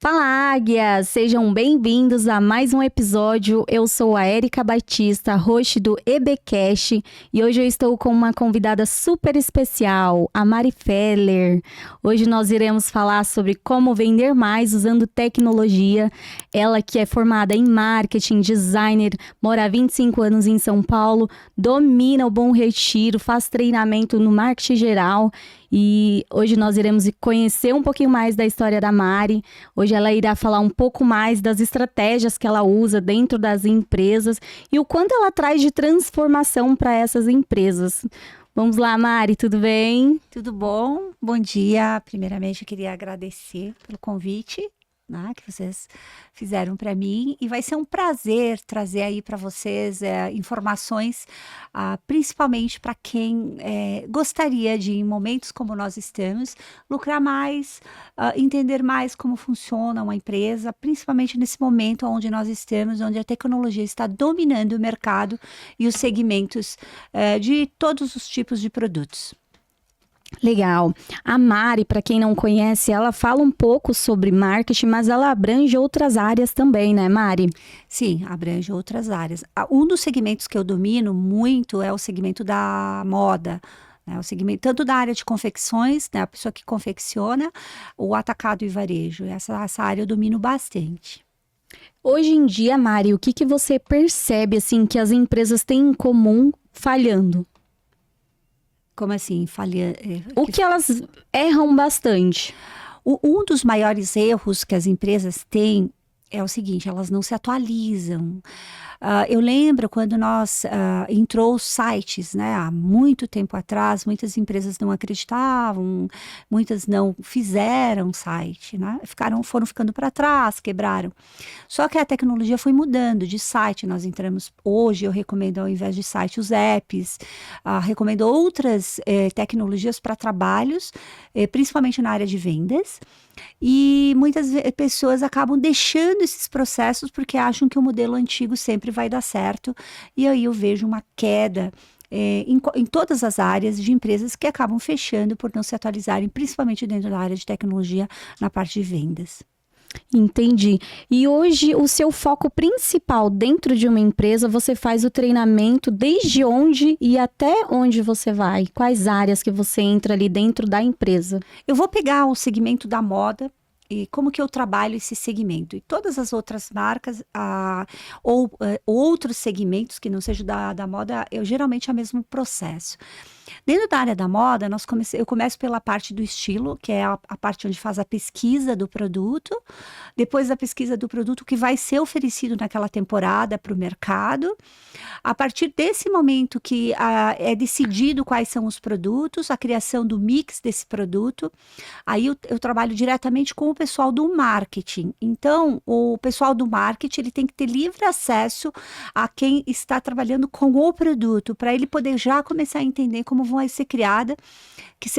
Fala, Águia! Sejam bem-vindos a mais um episódio. Eu sou a Érica Batista, host do EBcast, e hoje eu estou com uma convidada super especial, a Mari Feller. Hoje nós iremos falar sobre como vender mais usando tecnologia. Ela que é formada em marketing, designer, mora há 25 anos em São Paulo, domina o Bom Retiro, faz treinamento no marketing geral. E hoje nós iremos conhecer um pouquinho mais da história da Mari. Hoje ela irá falar um pouco mais das estratégias que ela usa dentro das empresas e o quanto ela traz de transformação para essas empresas. Vamos lá, Mari, tudo bem? Tudo bom? Bom dia. Primeiramente, eu queria agradecer pelo convite, né, que vocês fizeram para mim, e vai ser um prazer trazer aí para vocês informações, principalmente para quem gostaria de, em momentos como nós estamos, lucrar mais, entender mais como funciona uma empresa, principalmente nesse momento onde nós estamos, onde a tecnologia está dominando o mercado e os segmentos de todos os tipos de produtos. Legal. A Mari, para quem não conhece, ela fala um pouco sobre marketing, mas ela abrange outras áreas também, né, Mari? Sim, abrange outras áreas. Um dos segmentos que eu domino muito é o segmento da moda, né? O segmento tanto da área de confecções, né, a pessoa que confecciona, o atacado e varejo. Essa área eu domino bastante. Hoje em dia, Mari, o que você percebe assim que as empresas têm em comum falhando? Como assim, falha? O que elas erram bastante? Um dos maiores erros que as empresas têm é o seguinte: elas não se atualizam. Eu lembro quando nós entrou os sites, né, há muito tempo atrás, muitas empresas não acreditavam, muitas não fizeram site, né, foram ficando para trás, quebraram. Só que a tecnologia foi mudando de site. Nós entramos hoje, eu recomendo ao invés de site os apps, recomendo outras tecnologias para trabalhos, principalmente na área de vendas. E muitas pessoas acabam deixando esses processos porque acham que o modelo antigo sempre vai dar certo. E aí eu vejo uma queda em todas as áreas de empresas que acabam fechando por não se atualizarem, principalmente dentro da área de tecnologia, na parte de vendas. Entendi. E hoje o seu foco principal dentro de uma empresa, você faz o treinamento desde onde e até onde você vai? Quais áreas que você entra ali dentro da empresa? Eu vou pegar o segmento da moda e como que eu trabalho esse segmento. E todas as outras marcas, ou outros segmentos que não sejam da moda, eu geralmente é o mesmo processo. Dentro da área da moda, eu começo pela parte do estilo, que é a parte onde faz a pesquisa do produto. Depois da pesquisa do produto, que vai ser oferecido naquela temporada para o mercado. A partir desse momento que é decidido quais são os produtos, a criação do mix desse produto, aí eu trabalho diretamente com o pessoal do marketing. Então, o pessoal do marketing ele tem que ter livre acesso a quem está trabalhando com o produto, para ele poder já começar a entender como vai ser criada,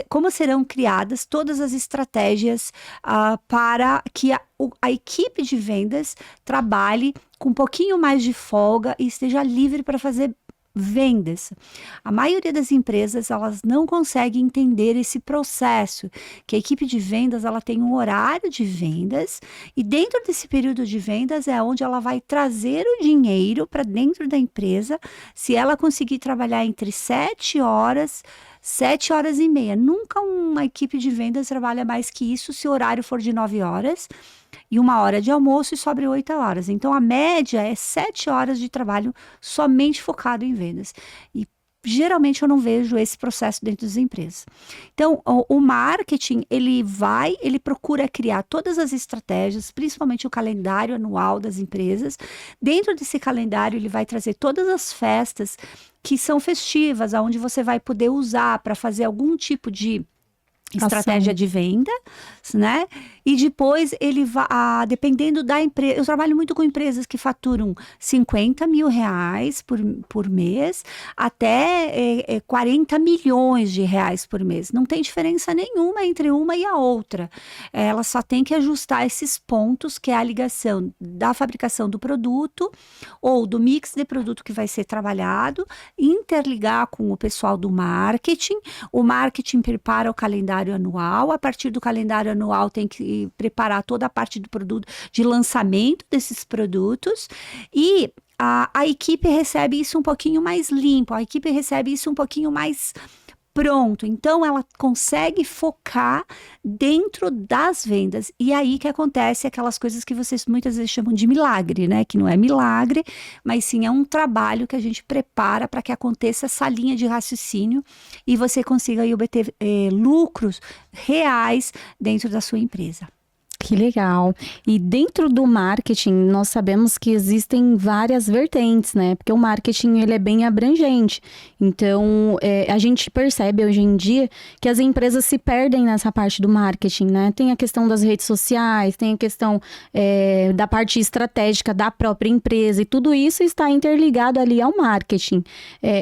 como serão criadas todas as estratégias para que a equipe de vendas trabalhe com um pouquinho mais de folga e esteja livre para fazer vendas. A maioria das empresas, elas não conseguem entender esse processo, que a equipe de vendas, ela tem um horário de vendas e dentro desse período de vendas é onde ela vai trazer o dinheiro para dentro da empresa, se ela conseguir trabalhar entre 7 horas, 7 horas e meia. Nunca uma equipe de vendas trabalha mais que isso se o horário for de 9 horas e 1 hora de almoço e sobre 8 horas. Então, a média é 7 horas de trabalho somente focado em vendas. E geralmente eu não vejo esse processo dentro das empresas. Então, o marketing, ele procura criar todas as estratégias, principalmente o calendário anual das empresas. Dentro desse calendário, ele vai trazer todas as festas que são festivas, onde você vai poder usar para fazer algum tipo de estratégia de venda, né? E depois ele vai, dependendo da empresa, eu trabalho muito com empresas que faturam 50 mil reais por mês, até 40 milhões de reais por mês. Não tem diferença nenhuma entre uma e a outra. Ela só tem que ajustar esses pontos, que é a ligação da fabricação do produto ou do mix de produto que vai ser trabalhado, interligar com o pessoal do marketing. O marketing prepara o calendário anual. A partir do calendário anual tem que e preparar toda a parte do produto, de lançamento desses produtos, e a equipe recebe isso um pouquinho mais limpo, a equipe recebe isso um pouquinho mais pronto. Então, ela consegue focar dentro das vendas. E aí que acontece aquelas coisas que vocês muitas vezes chamam de milagre, né? Que não é milagre, mas sim é um trabalho que a gente prepara para que aconteça essa linha de raciocínio e você consiga aí obter lucros reais dentro da sua empresa. Que legal. E dentro do marketing, nós sabemos que existem várias vertentes, né? Porque o marketing, ele é bem abrangente. Então, a gente percebe hoje em dia que as empresas se perdem nessa parte do marketing, né? Tem a questão das redes sociais, tem a questão da parte estratégica da própria empresa, e tudo isso está interligado ali ao marketing.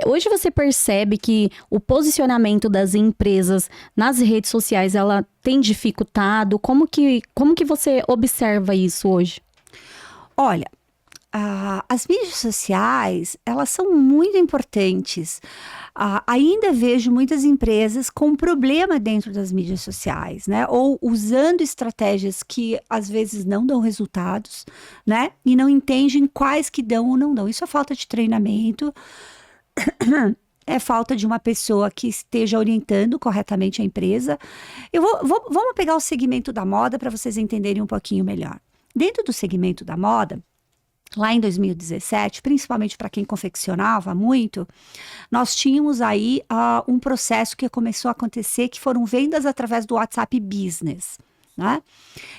Hoje você percebe que o posicionamento das empresas nas redes sociais, ela tem dificultado? Como que você observa isso hoje? Olha, as mídias sociais, elas são muito importantes. Ainda vejo muitas empresas com problema dentro das mídias sociais, né? Ou usando estratégias que às vezes não dão resultados, né? E não entendem quais que dão ou não dão. Isso é falta de treinamento. É falta de uma pessoa que esteja orientando corretamente a empresa. Vamos pegar o segmento da moda para vocês entenderem um pouquinho melhor. Dentro do segmento da moda, lá em 2017, principalmente para quem confeccionava muito, nós tínhamos aí um processo que começou a acontecer, que foram vendas através do WhatsApp Business, né?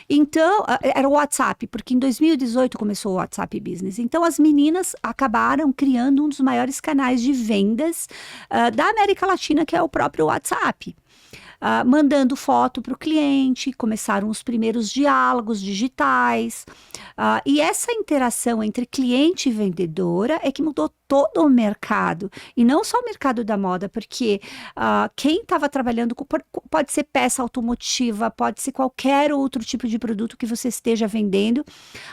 Então, era o WhatsApp, porque em 2018 começou o WhatsApp Business. Então, as meninas acabaram criando um dos maiores canais de vendas da América Latina, que é o próprio WhatsApp. Mandando foto para o cliente, começaram os primeiros diálogos digitais. E essa interação entre cliente e vendedora é que mudou todo o mercado. E não só o mercado da moda, porque quem estava trabalhando pode ser peça automotiva, pode ser qualquer outro tipo de produto que você esteja vendendo.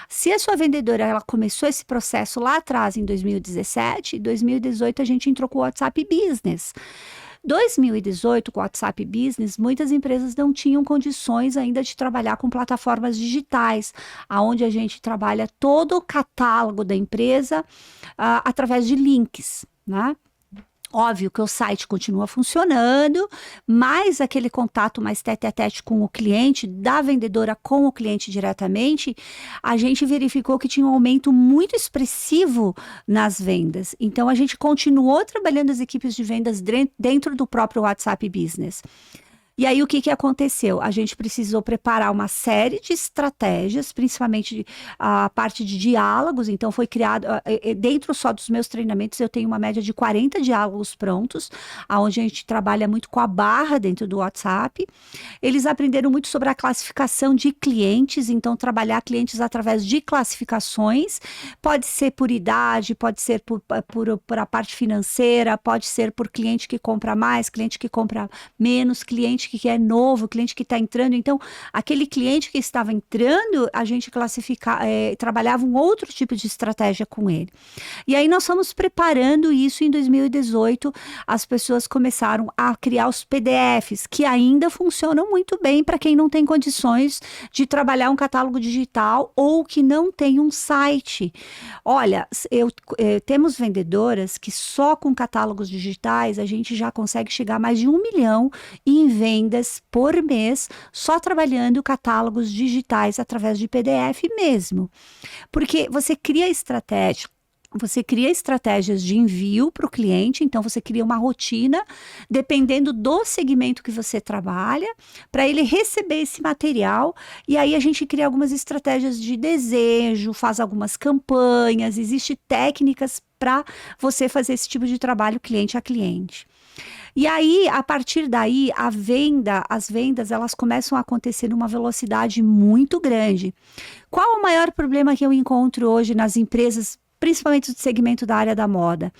Se a sua vendedora ela começou esse processo lá atrás, em 2017, em 2018 a gente entrou com o WhatsApp Business. 2018, com o WhatsApp Business, muitas empresas não tinham condições ainda de trabalhar com plataformas digitais, onde a gente trabalha todo o catálogo da empresa através de links, né? Óbvio que o site continua funcionando, mas aquele contato mais tete-a-tete com o cliente, da vendedora com o cliente diretamente, a gente verificou que tinha um aumento muito expressivo nas vendas. Então, a gente continuou trabalhando as equipes de vendas dentro do próprio WhatsApp Business. E aí, o que aconteceu? A gente precisou preparar uma série de estratégias, principalmente a parte de diálogos. Então, foi criado, dentro só dos meus treinamentos, eu tenho uma média de 40 diálogos prontos, onde a gente trabalha muito com a barra dentro do WhatsApp. Eles aprenderam muito sobre a classificação de clientes, então, trabalhar clientes através de classificações. Pode ser por idade, pode ser por a parte financeira, pode ser por cliente que compra mais, cliente que compra menos, cliente que é novo, cliente que está entrando. Então, aquele cliente que estava entrando, a gente trabalhava um outro tipo de estratégia com ele. E aí nós fomos preparando isso em 2018, as pessoas começaram a criar os PDFs, que ainda funcionam muito bem para quem não tem condições de trabalhar um catálogo digital ou que não tem um site. Olha, temos vendedoras que só com catálogos digitais a gente já consegue chegar a mais de 1 milhão em vendas por mês, só trabalhando catálogos digitais através de PDF mesmo. Porque você cria estratégias de envio para o cliente, então você cria uma rotina, dependendo do segmento que você trabalha, para ele receber esse material, e aí a gente cria algumas estratégias de desejo, faz algumas campanhas, existem técnicas para você fazer esse tipo de trabalho cliente a cliente. E aí, a partir daí, as vendas, elas começam a acontecer numa velocidade muito grande. Qual o maior problema que eu encontro hoje nas empresas, principalmente do segmento da área da moda?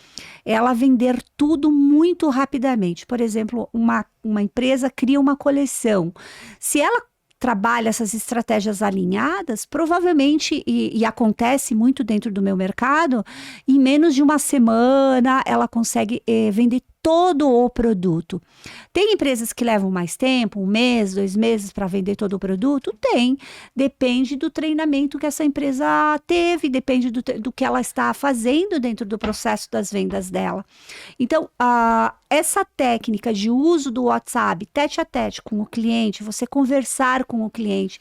Ela vender tudo muito rapidamente. Por exemplo, uma empresa cria uma coleção. Se ela trabalha essas estratégias alinhadas, provavelmente, e acontece muito dentro do meu mercado, em menos de uma semana ela consegue vender todo o produto. Tem empresas que levam mais tempo, 1 mês, 2 meses para vender todo o produto? Tem. Depende do treinamento que essa empresa teve, depende do que ela está fazendo dentro do processo das vendas dela. Então, essa técnica de uso do WhatsApp, tete a tete com o cliente, você conversar com o cliente.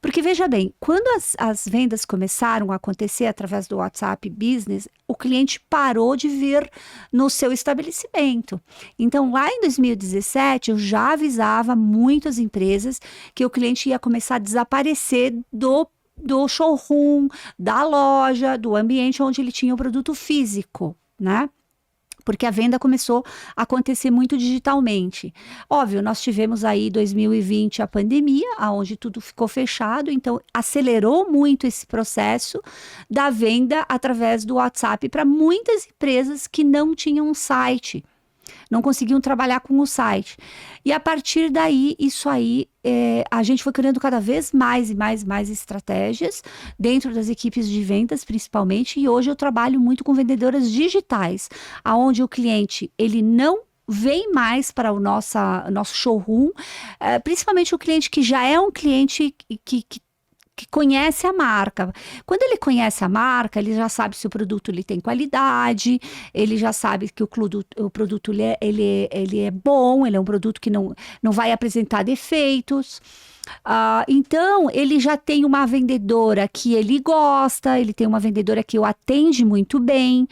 Porque veja bem, quando as vendas começaram a acontecer através do WhatsApp Business, o cliente parou de vir no seu estabelecimento. Então, lá em 2017, eu já avisava muitas empresas que o cliente ia começar a desaparecer do showroom, da loja, do ambiente onde ele tinha o produto físico, né? Porque a venda começou a acontecer muito digitalmente. Óbvio, nós tivemos aí 2020 a pandemia, onde tudo ficou fechado, então acelerou muito esse processo da venda através do WhatsApp para muitas empresas que não tinham um site, não conseguiam trabalhar com o site. E a partir daí, isso aí, a gente foi criando cada vez mais e mais estratégias dentro das equipes de vendas, principalmente, e hoje eu trabalho muito com vendedoras digitais, aonde o cliente, ele não vem mais para o nosso showroom, principalmente o cliente que já é um cliente que conhece a marca. Quando ele conhece a marca, ele já sabe se o produto ele tem qualidade, ele já sabe que o produto ele é bom, ele é um produto que não vai apresentar defeitos. Então, ele já tem uma vendedora que ele gosta, ele tem uma vendedora que o atende muito bem.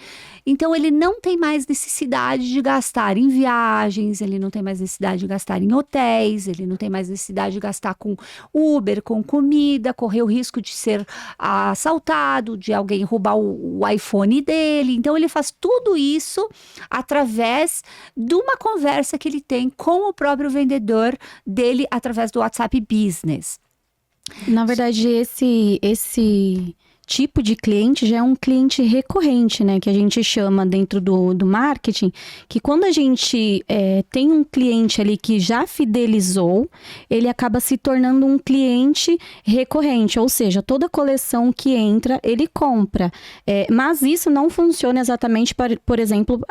Então, ele não tem mais necessidade de gastar em viagens, ele não tem mais necessidade de gastar em hotéis, ele não tem mais necessidade de gastar com Uber, com comida, correr o risco de ser assaltado, de alguém roubar o iPhone dele. Então, ele faz tudo isso através de uma conversa que ele tem com o próprio vendedor dele através do WhatsApp Business. Na verdade, esse tipo de cliente já é um cliente recorrente, né? Que a gente chama dentro do marketing, que quando a gente tem um cliente ali que já fidelizou, ele acaba se tornando um cliente recorrente, ou seja, toda coleção que entra, ele compra. Mas isso não funciona exatamente, por exemplo,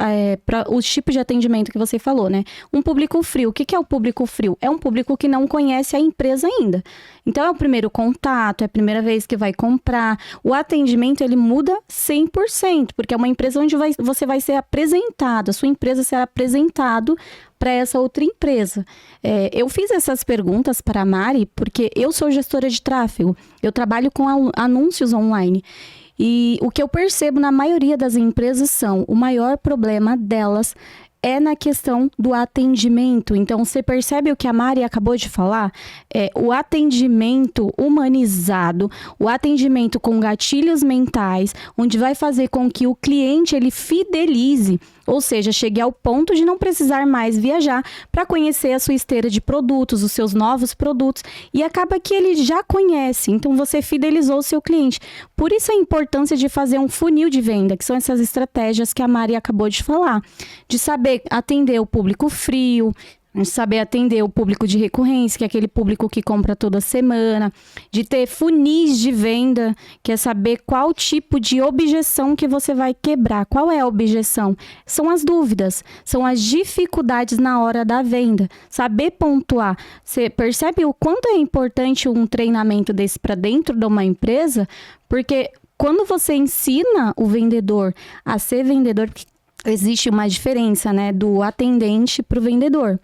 para os tipos de atendimento que você falou, né? Um público frio. O que é o público frio? É um público que não conhece a empresa ainda. Então, é o primeiro contato, é a primeira vez que vai comprar. O atendimento, ele muda 100%, porque é uma empresa onde você vai ser apresentado, a sua empresa será apresentado para essa outra empresa. Eu fiz essas perguntas para a Mari, porque eu sou gestora de tráfego, eu trabalho com anúncios online. E o que eu percebo na maioria das empresas o maior problema delas é na questão do atendimento. Então, você percebe o que a Mari acabou de falar? O atendimento humanizado, o atendimento com gatilhos mentais, onde vai fazer com que o cliente ele fidelize, ou seja, chegue ao ponto de não precisar mais viajar para conhecer a sua esteira de produtos, os seus novos produtos, e acaba que ele já conhece, então você fidelizou o seu cliente. Por isso a importância de fazer um funil de venda, que são essas estratégias que a Mari acabou de falar, de saber atender o público frio, de saber atender o público de recorrência, que é aquele público que compra toda semana, de ter funis de venda, que é saber qual tipo de objeção que você vai quebrar. Qual é a objeção? São as dúvidas, são as dificuldades na hora da venda. Saber pontuar. Você percebe o quanto é importante um treinamento desse para dentro de uma empresa? Porque quando você ensina o vendedor a ser vendedor, existe uma diferença, né, do atendente para o vendedor.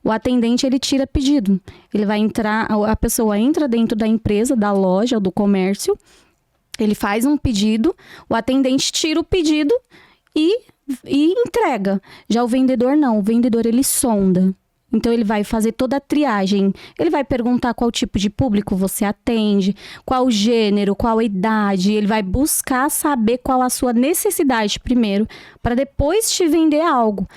O atendente, ele tira pedido. Ele vai entrar, a pessoa entra dentro da empresa, da loja ou do comércio, ele faz um pedido, o atendente tira o pedido e entrega. Já o vendedor não, o vendedor ele sonda. Então, ele vai fazer toda a triagem. Ele vai perguntar qual tipo de público você atende, qual gênero, qual idade. Ele vai buscar saber qual a sua necessidade primeiro, para depois te vender algo.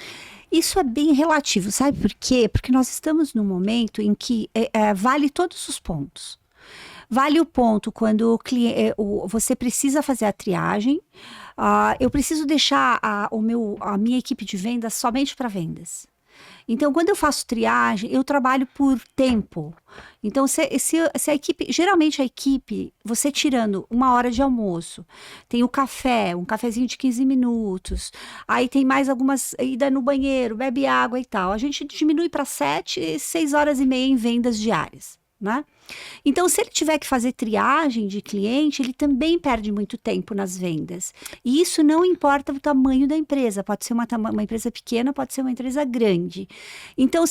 Isso é bem relativo, sabe por quê? Porque nós estamos num momento em que vale todos os pontos. Vale o ponto quando você precisa fazer a triagem. Eu preciso deixar a minha equipe de vendas somente para vendas. Então, quando eu faço triagem, eu trabalho por tempo. Então, se a equipe, geralmente a equipe, você tirando 1 hora de almoço, tem o café, um cafezinho de 15 minutos, aí tem mais algumas, ida no banheiro, bebe água e tal. A gente diminui para 7, 6 horas e meia em vendas diárias, né? Então, se ele tiver que fazer triagem de cliente, ele também perde muito tempo nas vendas. E isso não importa o tamanho da empresa. Pode ser uma empresa pequena, pode ser uma empresa grande. Então,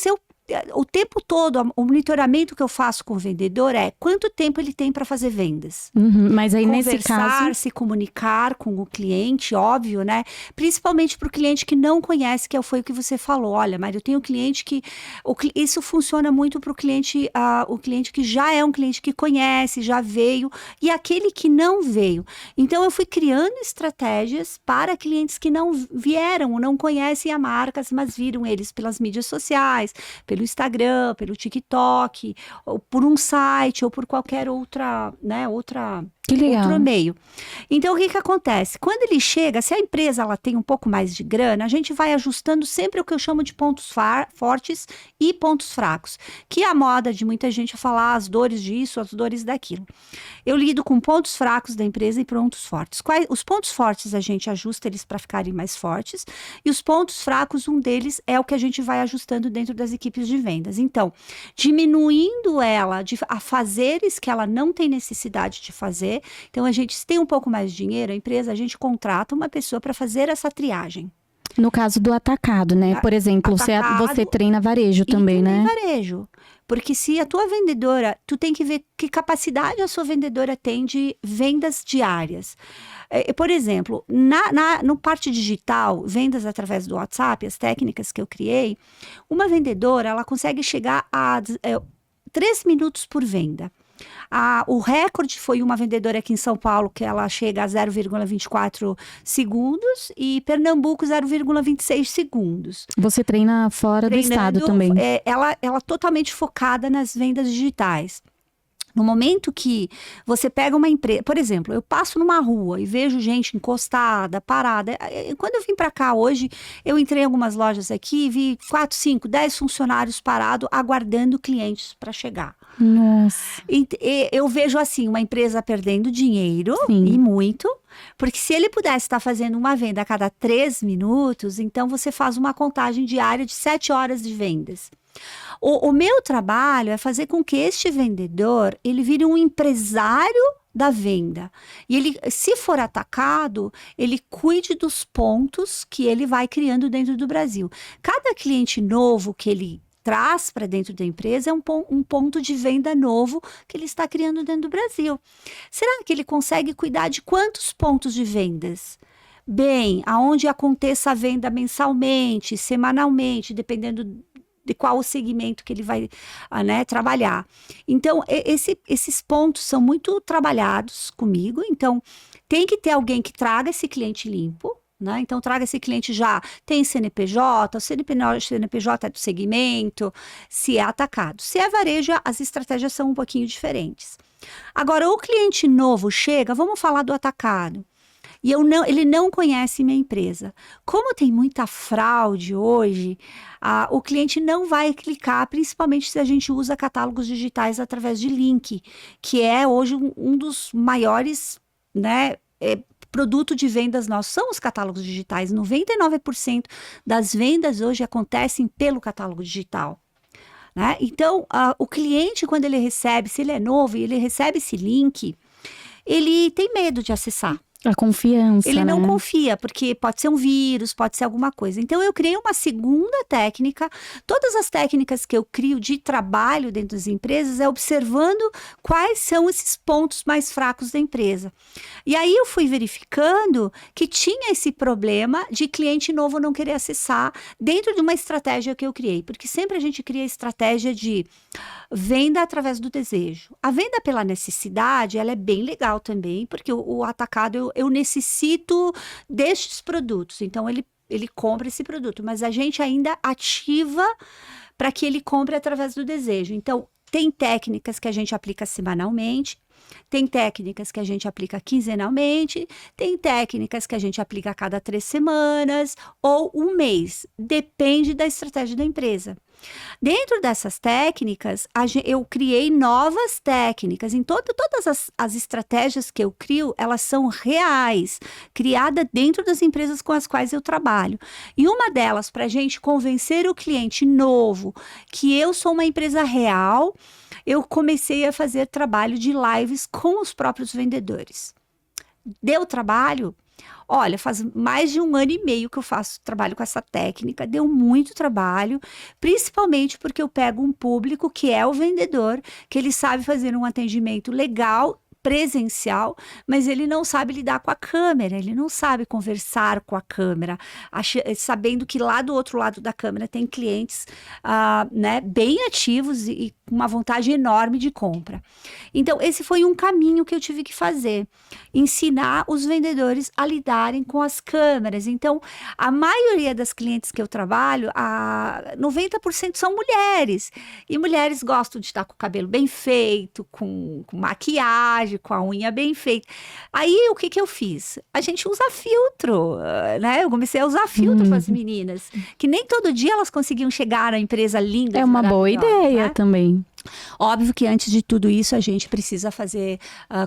o tempo todo, o monitoramento que eu faço com o vendedor é quanto tempo ele tem para fazer vendas. Mas aí nesse caso... se comunicar com o cliente, óbvio, né? Principalmente para o cliente que não conhece, que foi o que você falou. Olha, mas eu tenho cliente que... Isso funciona muito para o cliente que já é um cliente que conhece, já veio, e aquele que não veio. Então, eu fui criando estratégias para clientes que não vieram, não conhecem a marca, mas viram eles pelas mídias sociais, pelo Instagram, pelo TikTok, ou por um site, ou por qualquer outra, né, outro meio. Então, o que acontece? Quando ele chega, se a empresa ela tem um pouco mais de grana, a gente vai ajustando sempre o que eu chamo de pontos fortes e pontos fracos, que é a moda de muita gente falar as dores disso, as dores daquilo. Eu lido com pontos fracos da empresa e pontos fortes. Os pontos fortes a gente ajusta eles para ficarem mais fortes, e os pontos fracos, um deles é o que a gente vai ajustando dentro das equipes de vendas. Então, diminuindo ela a fazeres que ela não tem necessidade de fazer. Então, se tem um pouco mais de dinheiro, a empresa, a gente contrata uma pessoa para fazer essa triagem. No caso do atacado, né? Por exemplo, você treina varejo também, né? Varejo. Porque se a tua vendedora, tu tem que ver que capacidade a sua vendedora tem de vendas diárias. Por exemplo, no parte digital, vendas através do WhatsApp, as técnicas que eu criei, uma vendedora, ela consegue chegar a 3 minutos por venda. O recorde foi uma vendedora aqui em São Paulo, que ela chega a 0,24 segundos, e Pernambuco 0,26 segundos. Você treina fora do estado também. Ela totalmente focada nas vendas digitais. No momento que você pega uma empresa, por exemplo, eu passo numa rua e vejo gente encostada, parada. Quando eu vim para cá hoje, eu entrei em algumas lojas aqui e vi 4, 5, 10 funcionários parados aguardando clientes para chegar. Nossa. Eu vejo assim, uma empresa perdendo dinheiro, Sim. E muito, porque se ele pudesse estar fazendo uma venda a cada 3 minutos, então você faz uma contagem diária de 7 horas de vendas. O meu trabalho é fazer com que este vendedor, ele vire um empresário da venda. E ele, se for atacado, ele cuide dos pontos que ele vai criando dentro do Brasil. Cada cliente novo que ele traz para dentro da empresa é um ponto de venda novo que ele está criando dentro do Brasil. Será que ele consegue cuidar de quantos pontos de vendas? Bem, aonde aconteça a venda mensalmente, semanalmente, dependendo de qual o segmento que ele vai trabalhar. Então, esses pontos são muito trabalhados comigo. Então, tem que ter alguém que traga esse cliente limpo, né? Então, traga esse cliente já, tem CNPJ, o CNPJ é do segmento, se é atacado. Se é varejo, as estratégias são um pouquinho diferentes. Agora, o cliente novo chega, vamos falar do atacado. E ele não conhece minha empresa. Como tem muita fraude hoje, o cliente não vai clicar, principalmente se a gente usa catálogos digitais através de link, que é hoje um dos maiores, né, produto de vendas nossos, são os catálogos digitais. 99% das vendas hoje acontecem pelo catálogo digital. Né? Então, o cliente, quando ele recebe, se ele é novo e ele recebe esse link, ele tem medo de acessar. A confiança, Ele não né? confia, porque pode ser um vírus, pode ser alguma coisa. Então, eu criei uma segunda técnica. Todas as técnicas que eu crio de trabalho dentro das empresas é observando quais são esses pontos mais fracos da empresa. E aí, eu fui verificando que tinha esse problema de cliente novo não querer acessar dentro de uma estratégia que eu criei. Porque sempre a gente cria a estratégia de venda através do desejo. A venda pela necessidade, ela é bem legal também, porque o atacado, eu necessito destes produtos. Então, ele compra esse produto, mas a gente ainda ativa para que ele compre através do desejo. Então, tem técnicas que a gente aplica semanalmente. Tem técnicas que a gente aplica quinzenalmente, tem técnicas que a gente aplica a cada 3 semanas ou um mês, depende da estratégia da empresa. Dentro dessas técnicas, eu criei novas técnicas. Em todas as estratégias que eu crio, elas são reais, criadas dentro das empresas com as quais eu trabalho. E uma delas, para a gente convencer o cliente novo que eu sou uma empresa real, eu comecei a fazer trabalho de lives com os próprios vendedores. Deu trabalho? Olha, faz mais de 1 ano e meio que eu faço trabalho com essa técnica, deu muito trabalho, principalmente porque eu pego um público que é o vendedor, que ele sabe fazer um atendimento legal, presencial, mas ele não sabe lidar com a câmera, ele não sabe conversar com a câmera, sabendo que lá do outro lado da câmera tem clientes né, bem ativos e com uma vontade enorme de compra. Então, esse foi um caminho que eu tive que fazer, ensinar os vendedores a lidarem com as câmeras. Então, a maioria das clientes que eu trabalho, 90% são mulheres, e mulheres gostam de estar com o cabelo bem feito, com maquiagem, com a unha bem feita. Aí, o que eu fiz? A gente usa filtro, né? Eu comecei a usar filtro para as meninas, que nem todo dia elas conseguiam chegar na empresa linda. É uma boa ideia, né? Também. Óbvio que antes de tudo isso a gente precisa fazer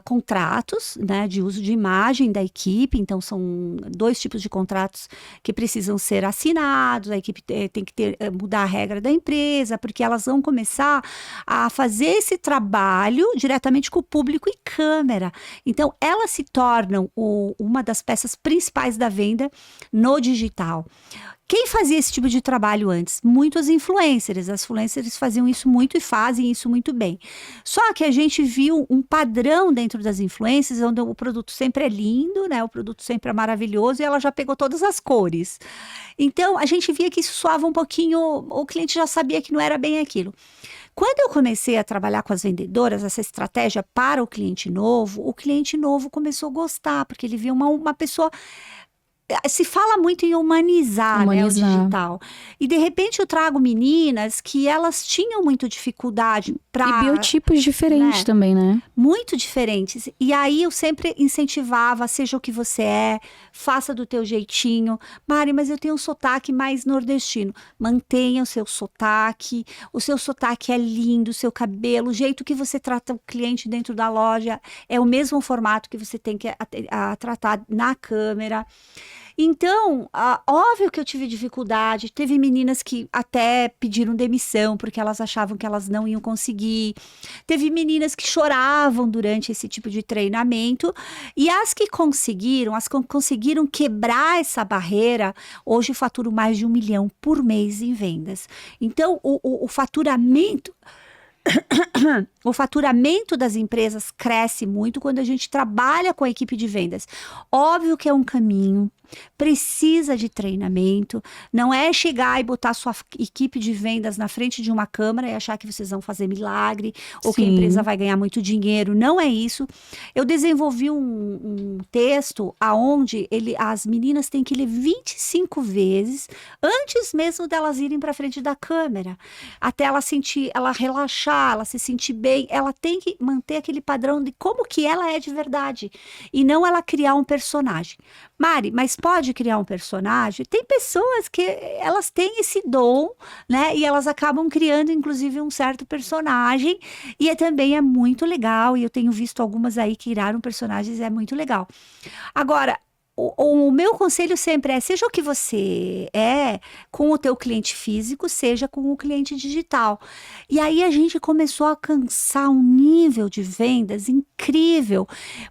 contratos, né, de uso de imagem da equipe. Então são 2 tipos de contratos que precisam ser assinados. A equipe tem que mudar a regra da empresa, porque elas vão começar a fazer esse trabalho diretamente com o público e câmera. Então elas se tornam uma das peças principais da venda no digital. Quem fazia esse tipo de trabalho antes? Muitos influencers. As influencers faziam isso muito e fazem isso muito bem. Só que a gente viu um padrão dentro das influencers, onde o produto sempre é lindo, né? O produto sempre é maravilhoso e ela já pegou todas as cores. Então, a gente via que isso soava um pouquinho, o cliente já sabia que não era bem aquilo. Quando eu comecei a trabalhar com as vendedoras, essa estratégia para o cliente novo começou a gostar, porque ele via uma pessoa... Se fala muito em humanizar, né, o digital. E, de repente, eu trago meninas que elas tinham muito dificuldade para... E biotipos diferentes, né? Também, né? Muito diferentes. E aí, eu sempre incentivava, seja o que você é, faça do teu jeitinho. Mari, mas eu tenho um sotaque mais nordestino. Mantenha o seu sotaque é lindo, o seu cabelo, o jeito que você trata o cliente dentro da loja é o mesmo formato que você tem que tratar na câmera. Então, óbvio que eu tive dificuldade, teve meninas que até pediram demissão porque elas achavam que elas não iam conseguir, teve meninas que choravam durante esse tipo de treinamento, e as que conseguiram quebrar essa barreira, hoje eu faturo mais de 1 milhão por mês em vendas. Então, o faturamento... O faturamento das empresas cresce muito quando a gente trabalha com a equipe de vendas. Óbvio que é um caminho, precisa de treinamento, não é chegar e botar sua equipe de vendas na frente de uma câmera e achar que vocês vão fazer milagre, ou que a empresa vai ganhar muito dinheiro, não é isso. Eu desenvolvi um texto onde as meninas têm que ler 25 vezes antes mesmo delas irem para frente da câmera, até ela relaxar, ela se sentir bem. Ela tem que manter aquele padrão de como que ela é de verdade, e não ela criar um personagem. Mari, mas pode criar um personagem? Tem pessoas que elas têm esse dom, né? E elas acabam criando, inclusive, um certo personagem, e também é muito legal, e eu tenho visto algumas aí que criaram personagens, é muito legal. Agora, o meu conselho sempre é, seja o que você é com o teu cliente físico, seja com o cliente digital. E aí a gente começou a alcançar um nível de vendas incrível,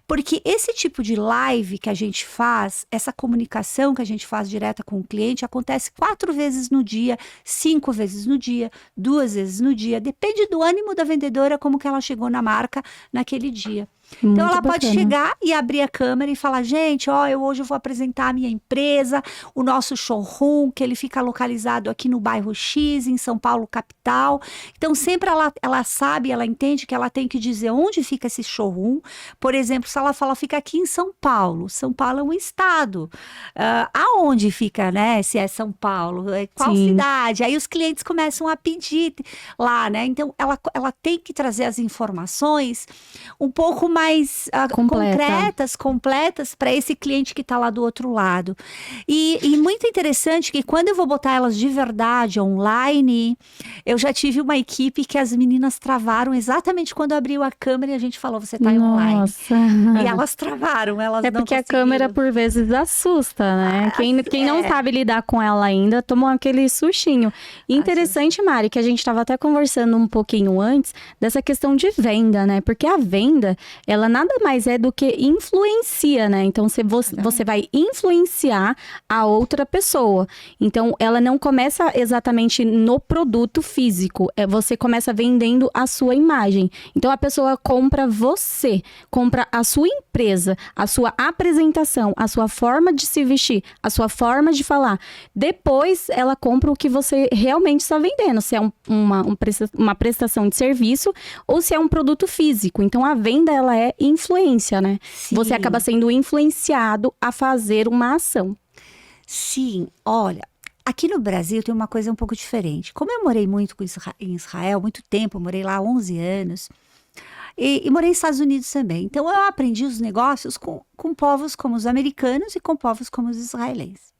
porque esse tipo de live que a gente faz, essa comunicação que a gente faz direta com o cliente, acontece 4 vezes no dia, 5 vezes no dia, 2 vezes no dia, depende do ânimo da vendedora, como que ela chegou na marca naquele dia. Então, Muito ela pode bacana. chegar e abrir a câmera e falar, gente, ó, hoje eu vou apresentar a minha empresa, o nosso showroom, que ele fica localizado aqui no bairro X, em São Paulo, capital. Então, sempre ela sabe, ela entende que ela tem que dizer onde fica esse showroom. Por exemplo, se ela fala, fica aqui em São Paulo. São Paulo é um estado. Aonde fica, né? Se é São Paulo? Qual Sim, cidade? Aí os clientes começam a pedir lá, né? Então, ela tem que trazer as informações um pouco mais completa. concretas, completas para esse cliente que está lá do outro lado. E muito interessante que quando eu vou botar elas de verdade online, eu já tive uma equipe que as meninas travaram exatamente quando abriu a câmera e a gente falou, você está online. Nossa. E elas travaram, elas É não porque a câmera conseguiram. por vezes assusta, né? Quem não É, sabe lidar com ela ainda toma aquele sustinho. E essas- interessante, Mari, que a gente estava até conversando um pouquinho antes dessa questão de venda, né? Porque a venda, ela nada mais é do que influencia, né? Então você vai influenciar a outra pessoa. Então ela não começa exatamente no produto físico, você começa vendendo a sua imagem. Então a pessoa compra você, compra a sua empresa, a sua apresentação, a sua forma de se vestir, a sua forma de falar. Depois ela compra o que você realmente está vendendo, se é uma prestação de serviço ou se é um produto físico. Então a venda ela é influência, né? Você acaba sim, sendo influenciado a fazer uma ação. sim, olha. Aqui no Brasil tem uma coisa um pouco diferente. Como eu morei muito em Israel, muito tempo, eu morei lá há 11 anos, e morei nos Estados Unidos também. Então, eu aprendi os negócios com povos como os americanos e com povos como os israelenses.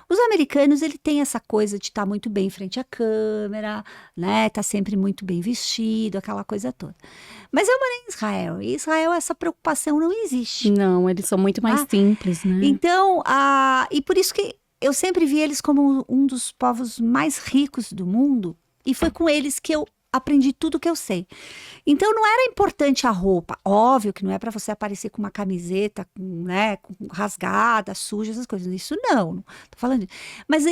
Os americanos, ele tem essa coisa de estar muito bem em frente à câmera, né? Tá sempre muito bem vestido, aquela coisa toda. Mas eu morei em Israel, e Israel essa preocupação não existe. Não, eles são muito mais Ah, simples, né? então, e por isso que eu sempre vi eles como um dos povos mais ricos do mundo, e foi com eles que eu aprendi tudo que eu sei. Então não era importante a roupa. Óbvio que não é para você aparecer com uma camiseta, né, rasgada, suja, essas coisas. Isso não tô falando disso. Mas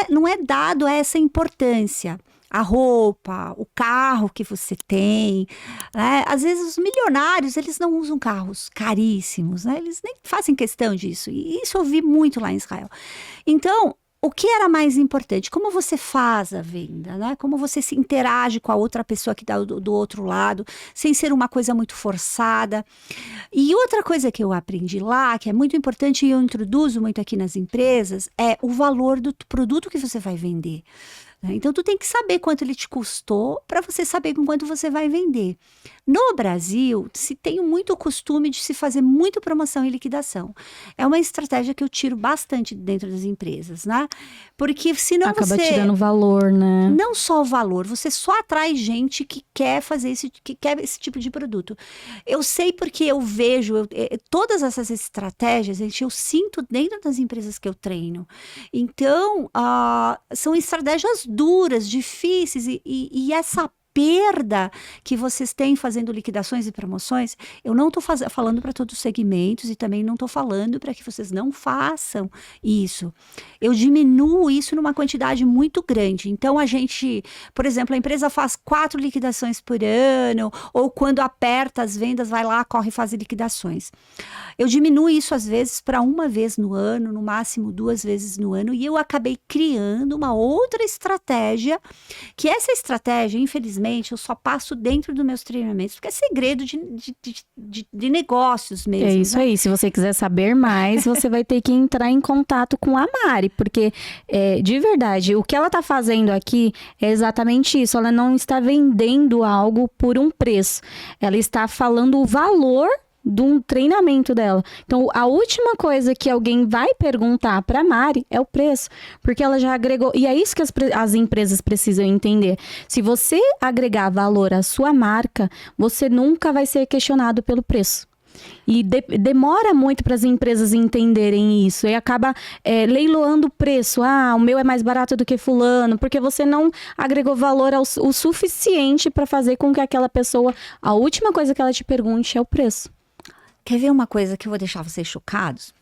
não é dado essa importância. A roupa, o carro que você tem, né? Às vezes os milionários, eles não usam carros caríssimos, né? Eles nem fazem questão disso. E isso eu vi muito lá em Israel. Então, o que era mais importante? Como você faz a venda, né? Como você se interage com a outra pessoa que está do outro lado, sem ser uma coisa muito forçada. E outra coisa que eu aprendi lá, que é muito importante e eu introduzo muito aqui nas empresas, é o valor do produto que você vai vender. Né? Então, tu tem que saber quanto ele te custou para você saber com quanto você vai vender. No Brasil, se tem muito costume de se fazer muita promoção e liquidação. É uma estratégia que eu tiro bastante dentro das empresas, né? Porque senão Acaba você tirando valor, né? não só o valor, você só atrai gente que quer fazer que quer esse tipo de produto. Eu sei porque eu vejo todas essas estratégias, gente, eu sinto dentro das empresas que eu treino. Então, são estratégias duras, difíceis, e essa perda que vocês têm fazendo liquidações e promoções, eu não estou falando para todos os segmentos e também não estou falando para que vocês não façam isso. Eu diminuo isso numa quantidade muito grande. Então, por exemplo, a empresa faz 4 liquidações por ano, ou quando aperta as vendas, vai lá, corre e faz liquidações. Eu diminuo isso às vezes para uma vez no ano, no máximo 2 vezes no ano, e eu acabei criando uma outra estratégia, que essa estratégia, infelizmente, eu só passo dentro dos meus treinamentos, porque é segredo de negócios É mesmo, isso né? aí. Se você quiser saber mais, você vai ter que entrar em contato com a Mari, porque de verdade, o que ela tá fazendo aqui é exatamente isso. Ela não está vendendo algo por um preço. Ela está falando o valor de um treinamento dela. Então, a última coisa que alguém vai perguntar para Mari é o preço, porque ela já agregou. E é isso que as empresas precisam entender. Se você agregar valor à sua marca, você nunca vai ser questionado pelo preço. E demora muito para as empresas entenderem isso. E acaba leiloando o preço. O meu é mais barato do que fulano. Porque você não agregou valor o suficiente para fazer com que aquela pessoa... A última coisa que ela te pergunte é o preço. Quer ver uma coisa que eu vou deixar vocês chocados?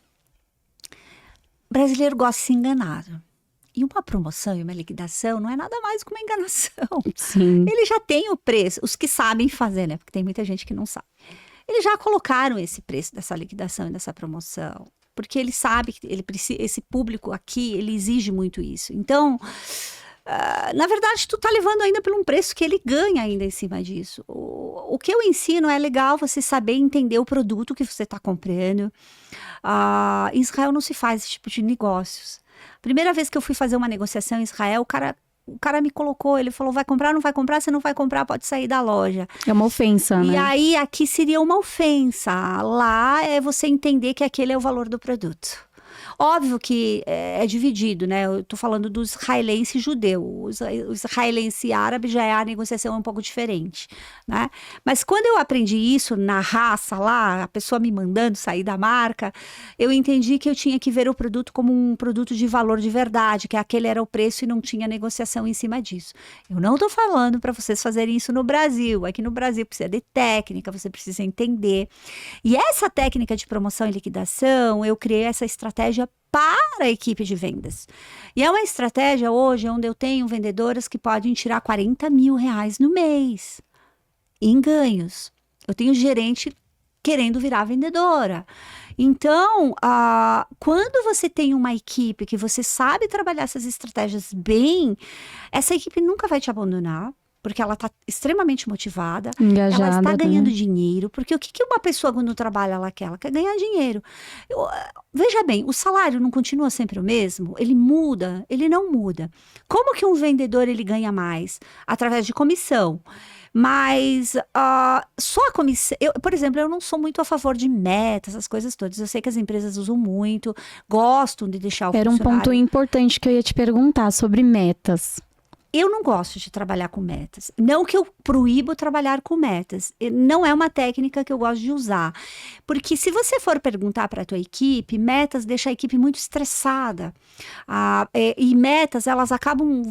O brasileiro gosta de se enganar. E uma promoção e uma liquidação não é nada mais que uma enganação. Sim. Ele já tem o preço, os que sabem fazer, né? Porque tem muita gente que não sabe. eles já colocaram esse preço dessa liquidação e dessa promoção. Porque ele sabe que ele precisa, esse público aqui, ele exige muito isso. Então, na verdade, tu tá levando ainda por um preço que ele ganha ainda em cima disso. O que eu ensino é legal você saber entender o produto que você está comprando. Em Israel não se faz esse tipo de negócios. Primeira vez que eu fui fazer uma negociação em Israel, o cara me colocou, ele falou, vai comprar, não vai comprar? Se não vai comprar, pode sair da loja. É uma ofensa, né? E aí, aqui seria uma ofensa. Lá é você entender que aquele é o valor do produto. Óbvio que é dividido, né? Eu tô falando do israelense judeu. O israelense árabe já é a negociação um pouco diferente, né? Mas quando eu aprendi isso na raça lá, a pessoa me mandando sair da marca, eu entendi que eu tinha que ver o produto como um produto de valor de verdade, que aquele era o preço e não tinha negociação em cima disso. Eu não tô falando para vocês fazerem isso no Brasil. Aqui no Brasil precisa de técnica, você precisa entender. E essa técnica de promoção e liquidação, eu criei essa estratégia para a equipe de vendas. E é uma estratégia hoje onde eu tenho vendedoras que podem tirar 40 mil reais no mês em ganhos. Eu tenho gerente querendo virar vendedora. Então, quando você tem uma equipe que você sabe trabalhar essas estratégias bem, essa equipe nunca vai te abandonar. Porque ela está extremamente motivada, Engajada, ela está ganhando né? dinheiro. Porque o que uma pessoa quando trabalha ela quer? Ela quer ganhar dinheiro. Veja bem, o salário não continua sempre o mesmo? Ele muda? Ele não muda. Como que um vendedor ele ganha mais? Através de comissão. Mas só a comissão... por exemplo, eu não sou muito a favor de metas, essas coisas todas. Eu sei que as empresas usam muito, gostam de deixar o Era um funcionário... ponto importante que eu ia te perguntar sobre metas. Eu não gosto de trabalhar com metas. Não que eu proíbo trabalhar com metas. Não é uma técnica que eu gosto de usar. Porque se você for perguntar para a tua equipe, metas deixa a equipe muito estressada. E metas, elas acabam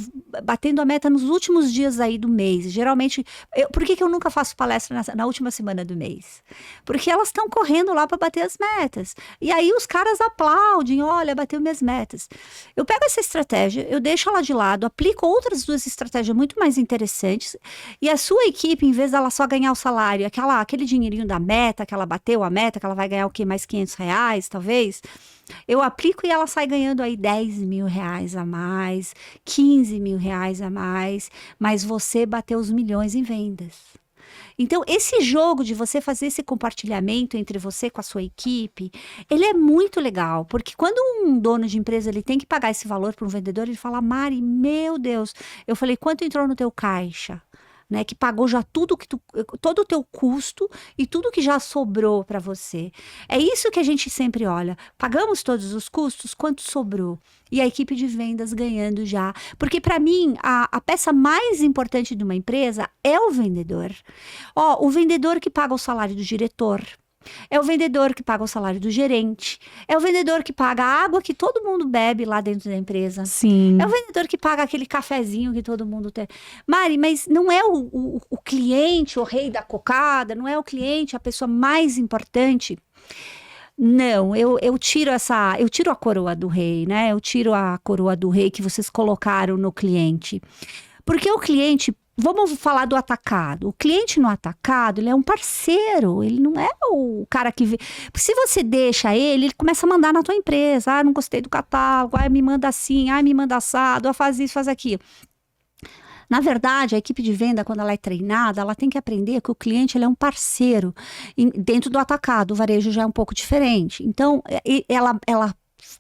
batendo a meta nos últimos dias aí do mês. Geralmente, por que eu nunca faço palestra na última semana do mês? Porque elas estão correndo lá para bater as metas. E aí os caras aplaudem, olha, bateu minhas metas. Eu pego essa estratégia, eu deixo ela de lado, aplico outras duas estratégias muito mais interessantes e a sua equipe, em vez dela só ganhar o salário, aquele dinheirinho da meta, que ela bateu a meta, que ela vai ganhar o quê? Mais 500 reais, talvez, eu aplico e ela sai ganhando aí 10 mil reais a mais, 15 mil reais a mais, mas você bateu os milhões em vendas. Então, esse jogo de você fazer esse compartilhamento entre você com a sua equipe, ele é muito legal, porque quando um dono de empresa ele tem que pagar esse valor para um vendedor, ele fala, Mari, meu Deus, eu falei, quanto entrou no teu caixa? Né, que pagou já todo o teu custo e tudo que já sobrou para você. É isso que a gente sempre olha. Pagamos todos os custos, quanto sobrou? E a equipe de vendas ganhando já. Porque para mim, a peça mais importante de uma empresa é o vendedor. O vendedor que paga o salário do diretor. É o vendedor que paga o salário do gerente. É o vendedor que paga a água que todo mundo bebe lá dentro da empresa. Sim. É o vendedor que paga aquele cafezinho que todo mundo tem. Mari, mas não é o cliente, o rei da cocada, não é o cliente a pessoa mais importante. Não, eu tiro a coroa do rei, né? Eu tiro a coroa do rei que vocês colocaram no cliente. Porque o cliente, vamos falar do atacado. O cliente no atacado, ele é um parceiro, ele não é o cara que... Se você deixa ele começa a mandar na tua empresa. Não gostei do catálogo, me manda assim, me manda assado, faz isso, faz aquilo. Na verdade, a equipe de venda, quando ela é treinada, ela tem que aprender que o cliente ele é um parceiro. Dentro do atacado, o varejo já é um pouco diferente. Então,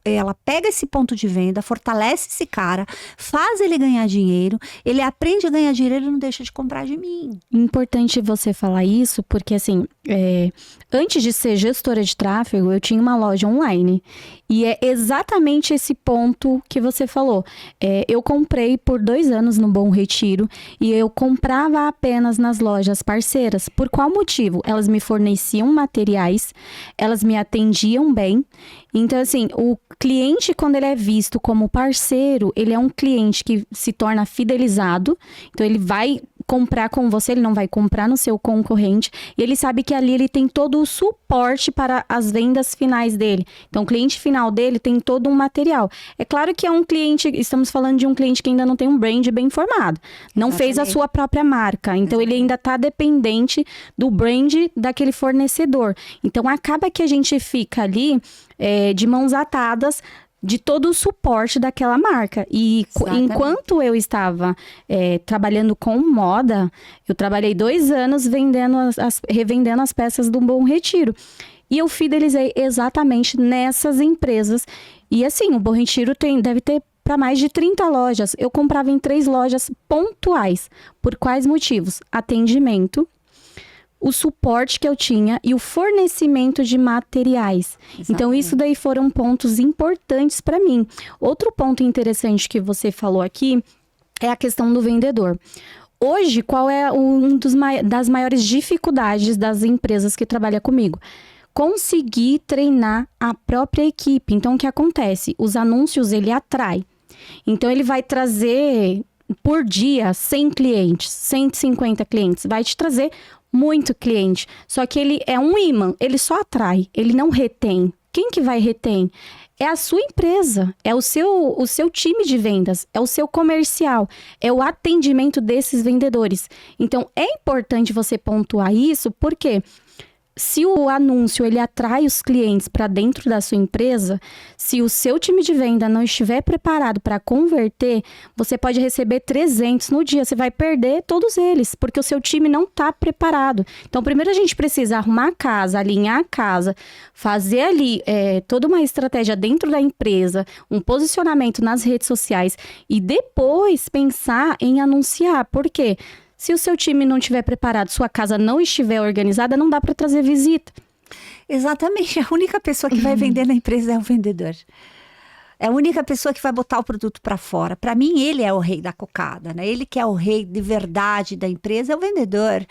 ela pega esse ponto de venda, fortalece esse cara, faz ele ganhar dinheiro, ele aprende a ganhar dinheiro, ele não deixa de comprar de mim. Importante você falar isso, porque assim, antes de ser gestora de tráfego, eu tinha uma loja online. E é exatamente esse ponto que você falou. Eu comprei por 2 anos no Bom Retiro e eu comprava apenas nas lojas parceiras. Por qual motivo? Elas me forneciam materiais, elas me atendiam bem. Então, assim, o cliente, quando ele é visto como parceiro, ele é um cliente que se torna fidelizado. Então, ele vai comprar com você, ele não vai comprar no seu concorrente, e ele sabe que ali ele tem todo o suporte para as vendas finais dele. Então, o cliente final dele tem todo um material. É claro que é um cliente, estamos falando de um cliente que ainda não tem um brand bem formado, não fez a sua própria marca, então ele ainda está dependente do brand daquele fornecedor. Então, acaba que a gente fica ali de mãos atadas, de todo o suporte daquela marca. E enquanto eu estava trabalhando com moda, eu trabalhei 2 anos revendendo as peças do Bom Retiro. E eu fidelizei exatamente nessas empresas. E assim, o Bom Retiro deve ter para mais de 30 lojas. Eu comprava em 3 lojas pontuais. Por quais motivos? Atendimento, o suporte que eu tinha e o fornecimento de materiais. Exatamente. Então, isso daí foram pontos importantes para mim. Outro ponto interessante que você falou aqui é a questão do vendedor. Hoje, qual é das maiores dificuldades das empresas que trabalham comigo? Conseguir treinar a própria equipe. Então, o que acontece? Os anúncios, ele atrai. Então, ele vai trazer por dia 100 clientes, 150 clientes. Vai te trazer muito cliente, só que ele é um imã, ele só atrai, ele não retém. Quem que vai retém? É a sua empresa, é o seu time de vendas, é o seu comercial, é o atendimento desses vendedores. Então, é importante você pontuar isso, porque se o anúncio ele atrai os clientes para dentro da sua empresa, se o seu time de venda não estiver preparado para converter, você pode receber 300 no dia, você vai perder todos eles, porque o seu time não está preparado. Então, primeiro a gente precisa arrumar a casa, alinhar a casa, fazer ali toda uma estratégia dentro da empresa, um posicionamento nas redes sociais e depois pensar em anunciar. Por quê? Se o seu time não estiver preparado, sua casa não estiver organizada, não dá para trazer visita. Exatamente. A única pessoa que vai vender na empresa é o vendedor. É a única pessoa que vai botar o produto para fora. Para mim, ele é o rei da cocada, né? Ele que é o rei de verdade da empresa, é o vendedor.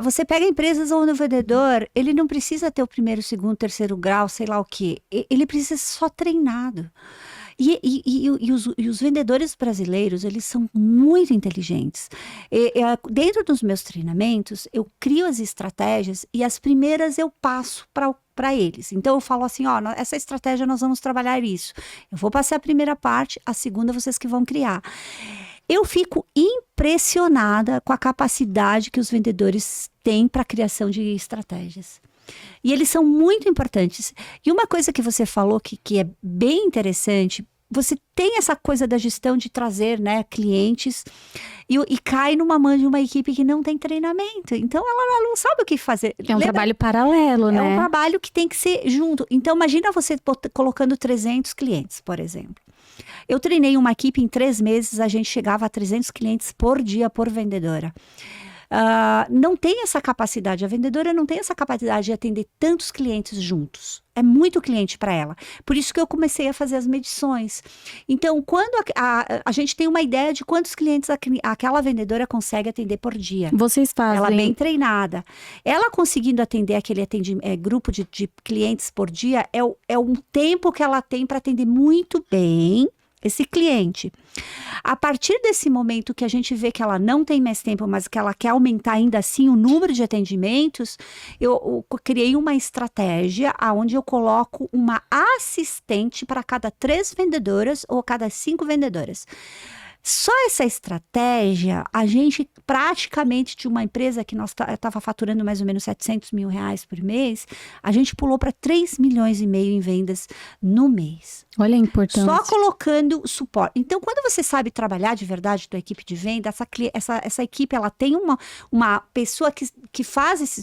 Você pega empresas onde o vendedor, ele não precisa ter o 1º, 2º, 3º grau, sei lá o quê. Ele precisa ser só treinado. E os vendedores brasileiros, eles são muito inteligentes. Dentro dos meus treinamentos, eu crio as estratégias e as primeiras eu passo para eles. Então, eu falo assim, ó, essa estratégia nós vamos trabalhar isso. Eu vou passar a primeira parte, a segunda vocês que vão criar. Eu fico impressionada com a capacidade que os vendedores têm para a criação de estratégias. E eles são muito importantes. E uma coisa que você falou que é bem interessante, você tem essa coisa da gestão de trazer, né, clientes e cai numa mão de uma equipe que não tem treinamento. Então, ela não sabe o que fazer. É um trabalho paralelo, né? É um trabalho que tem que ser junto. Então, imagina você colocando 300 clientes, por exemplo. Eu treinei uma equipe em 3 meses, a gente chegava a 300 clientes por dia por vendedora. Não tem essa capacidade, a vendedora não tem essa capacidade de atender tantos clientes juntos. É muito cliente para ela. Por isso que eu comecei a fazer as medições. Então, quando a gente tem uma ideia de quantos clientes aquela vendedora consegue atender por dia. Vocês fazem. Ela é bem treinada. Ela conseguindo atender aquele grupo de clientes por dia, é um tempo que ela tem para atender muito bem esse cliente. A partir desse momento que a gente vê que ela não tem mais tempo, mas que ela quer aumentar ainda assim o número de atendimentos, eu criei uma estratégia onde eu coloco uma assistente para cada 3 vendedoras ou cada 5 vendedoras. Só essa estratégia, a gente praticamente de uma empresa que nós estava faturando mais ou menos 700 mil reais por mês, a gente pulou para 3 milhões e meio em vendas no mês. Olha a importância. Só colocando suporte. Então, quando você sabe trabalhar de verdade tua equipe de venda, essa equipe, ela tem uma pessoa que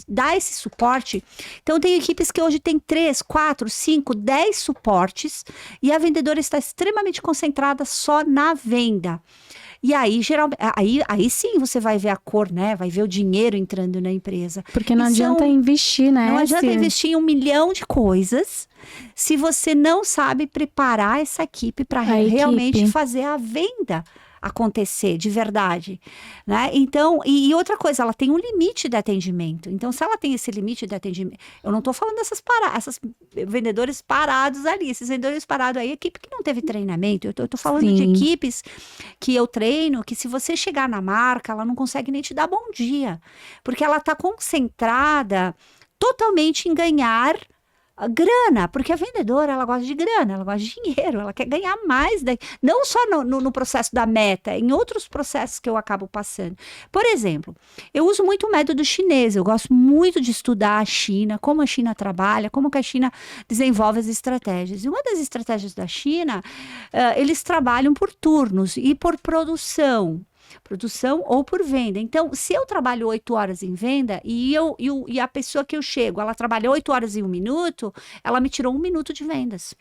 dá esse suporte. Então, tem equipes que hoje tem 3, 4, 5, 10 suportes e a vendedora está extremamente concentrada só na venda. E aí, geralmente, aí sim você vai ver a cor, né? Vai ver o dinheiro entrando na empresa. Porque não adianta investir, né? Não adianta investir em 1 milhão de coisas se você não sabe preparar essa equipe para realmente fazer a venda acontecer de verdade, né? Então, e outra coisa, ela tem um limite de atendimento. Então, se ela tem esse limite de atendimento, eu não estou falando essas vendedores parados ali, esses vendedores parados aí, equipe que não teve treinamento. Eu tô falando de equipes que eu treino, que se você chegar na marca, ela não consegue nem te dar bom dia, porque ela está concentrada totalmente em ganhar grana, porque a vendedora, ela gosta de grana, ela gosta de dinheiro, ela quer ganhar mais, não só no processo da meta, em outros processos que eu acabo passando. Por exemplo, eu uso muito o método chinês, eu gosto muito de estudar a China, como a China trabalha, como que a China desenvolve as estratégias. E uma das estratégias da China, eles trabalham por turnos e por produção ou por venda. Então, se eu trabalho 8 horas em venda e a pessoa que eu chego, ela trabalha 8 horas e 1 minuto, ela me tirou 1 minuto de vendas.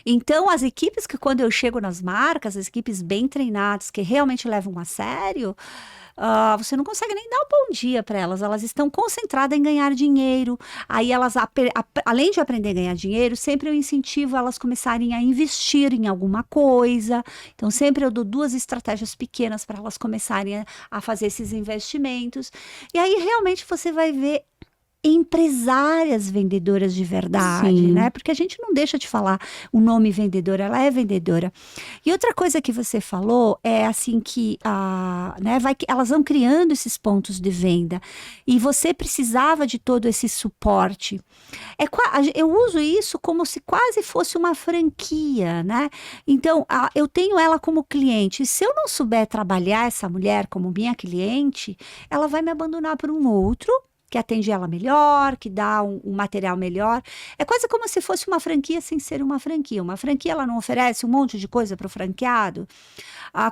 Então, as equipes que quando eu chego nas marcas, as equipes bem treinadas, que realmente levam a sério, você não consegue nem dar um bom dia para elas. Elas estão concentradas em ganhar dinheiro. Aí elas, além de aprender a ganhar dinheiro, sempre eu incentivo elas começarem a investir em alguma coisa. Então, sempre eu dou 2 estratégias pequenas para elas começarem a fazer esses investimentos. E aí, realmente, você vai ver empresárias vendedoras de verdade, né? Porque a gente não deixa de falar o nome vendedora, ela é vendedora. E outra coisa que você falou é assim que, né, elas vão criando esses pontos de venda e você precisava de todo esse suporte. Eu uso isso como se quase fosse uma franquia, né? Então, eu tenho ela como cliente. E se eu não souber trabalhar essa mulher como minha cliente, ela vai me abandonar por um outro que atende ela melhor, que dá um material melhor. É quase como se fosse uma franquia sem ser uma franquia. Uma franquia, ela não oferece um monte de coisa para o franqueado.